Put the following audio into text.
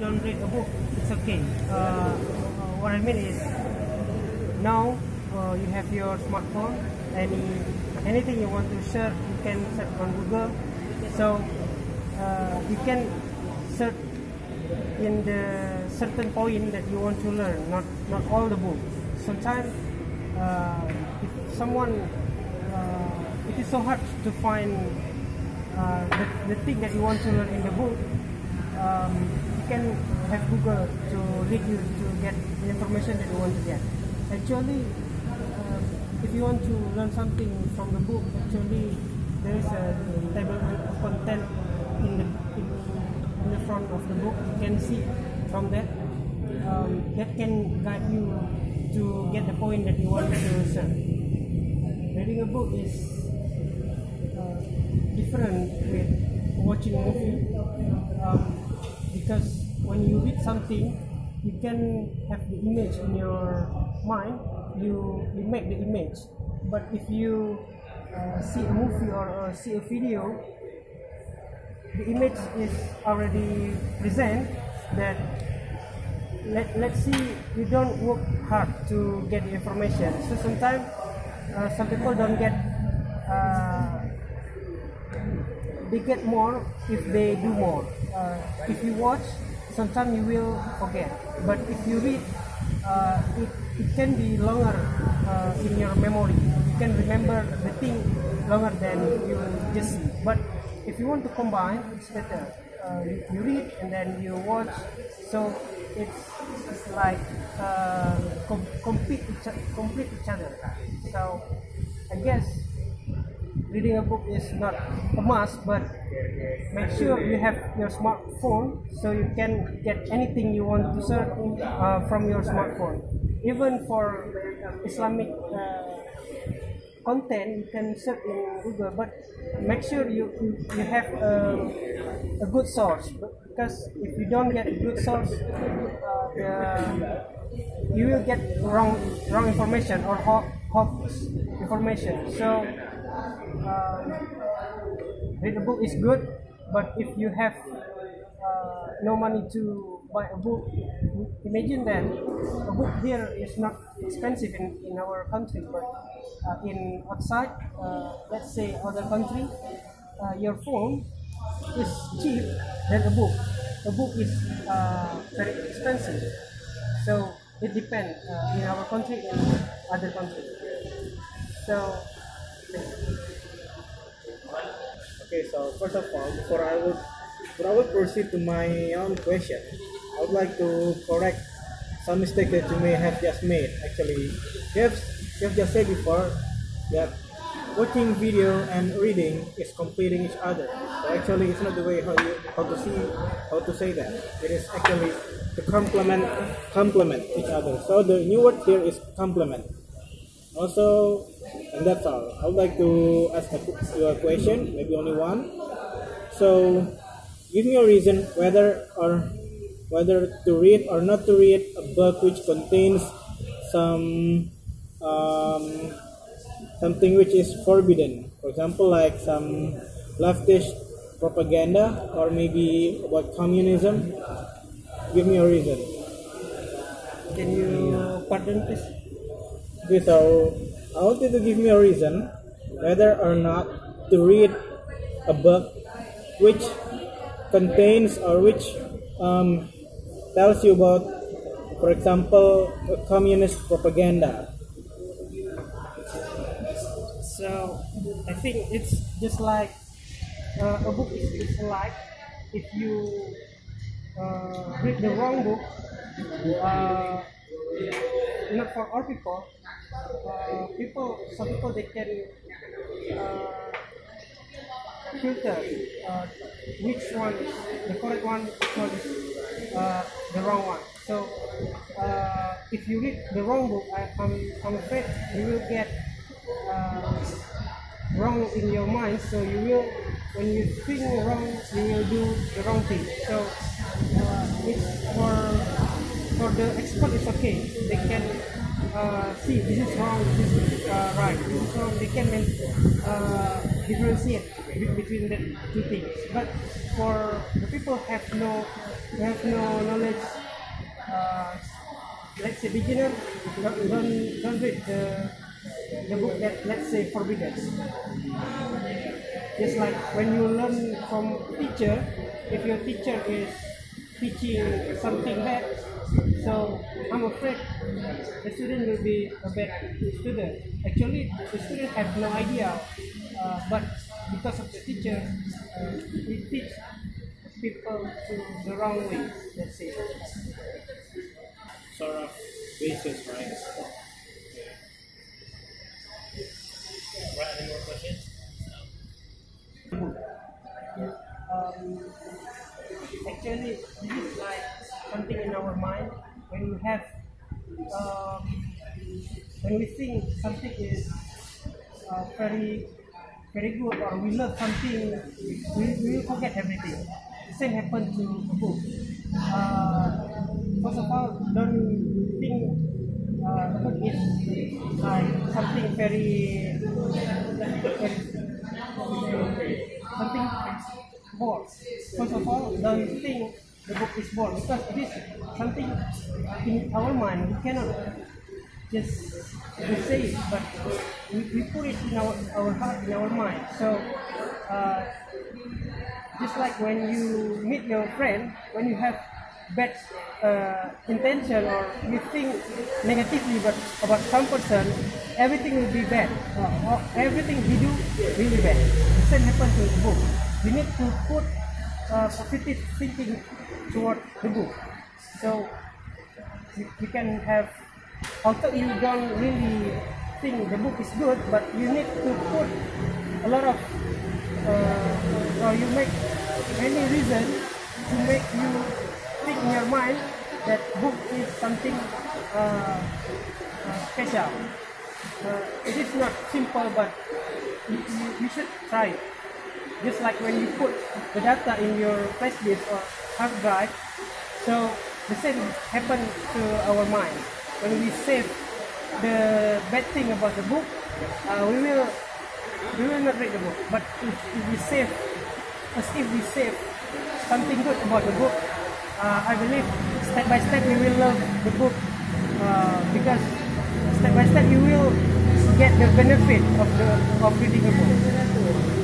don't read a book, it's okay. What I mean is, now you have your smartphone, anything you want to search, you can search on Google. So you can search in the certain point that you want to learn, not all the book. Sometimes if someone, it is so hard to find the thing that you want to learn in the book. You can have Google to lead you to get the information that you want to get. Actually, if you want to learn something from the book, actually there is a table of content in the front of the book. You can see from that. That can guide you to get the point that you want to search. Reading a book is different with watching a movie, because when you read something, you can have the image in your mind. You make the image. But if you see a movie or see a video, the image is already present. That let's see, you don't work hard to get the information. So sometimes some people don't get, they get more if they do more. If you watch, sometimes you will forget. But if you read, it can be longer in your memory. You can remember the thing longer than you just see. But if you want to combine, it's better. You read and then you watch. So it's like complete each other. So I guess reading a book is not a must, but make sure you have your smartphone so you can get anything you want to search from your smartphone. Even for Islamic content, you can search in Google, but make sure you have a good source, because if you don't get a good source, you will get wrong information or hoax information. So read a book is good, but if you have no money to buy a book, imagine that a book here is not expensive in our country, but in outside, let's say other country, your phone is cheap than a book. A book is very expensive. So it depends in our country and other countries. So okay, so first of all, before I would proceed to my own question, I would like to correct some mistake that you may have just made. Actually, you have just said before that watching video and reading is completing each other. So actually, it's not the way how to say that. It is actually to complement each other. So the new word here is complement. Also, and that's all. I would like to ask you a question, maybe only one. So, give me a reason whether to read or not to read a book which contains something which is forbidden. For example, like some leftist propaganda or maybe about communism. Give me a reason. can you pardon please? Okay, so I want you to give me a reason whether or not to read a book which contains or which tells you about, for example, communist propaganda. So I think it's just like a book is like if you read the wrong book, not for all people. Some people they can filter which one is the correct one, which one is the wrong one. So if you read the wrong book, I'm afraid you will get wrong in your mind. So you will, when you think wrong, you will do the wrong thing. So it's for the expert, it's okay. They can see this is wrong, this is right, this is wrong. They can differentiate between the two things. But for the people have no you have no knowledge, let's say beginner, don't read the book that, let's say, forbidden. Just like when you learn from teacher, if your teacher is teaching something bad, so I'm afraid the student will be a bad student. Actually, the student have no idea, but because of the teacher, we teach people to the wrong way. Let's say. Sort of basis, right? Right, any more questions? Actually, this is like something in our mind when we have, when we think something is very, very good, or we love something, we will forget everything. The same happened to the book. First of all, don't think the book is like something very something bored. First of all, don't think the book is bored, because it is something in our mind. We cannot just say it, but we put it in our heart, in our mind. So just like when you meet your friend, when you have bad intention, or you think negatively about some person, everything will be bad. Everything he do will be bad. The same happens to the book. We need to put positive thinking toward the book. So you can have, although you don't really think the book is good, but you need to put a lot of, or you make any reason to make you think in your mind that book is something special. It is not simple, but you should try it. Just like when you put the data in your flash disk or hard drive, so the same happens to our mind. When we save the bad thing about the book, we will not read the book. But if we save something good about the book, I believe step by step we will love the book, because step by step you will get the benefit of reading the book.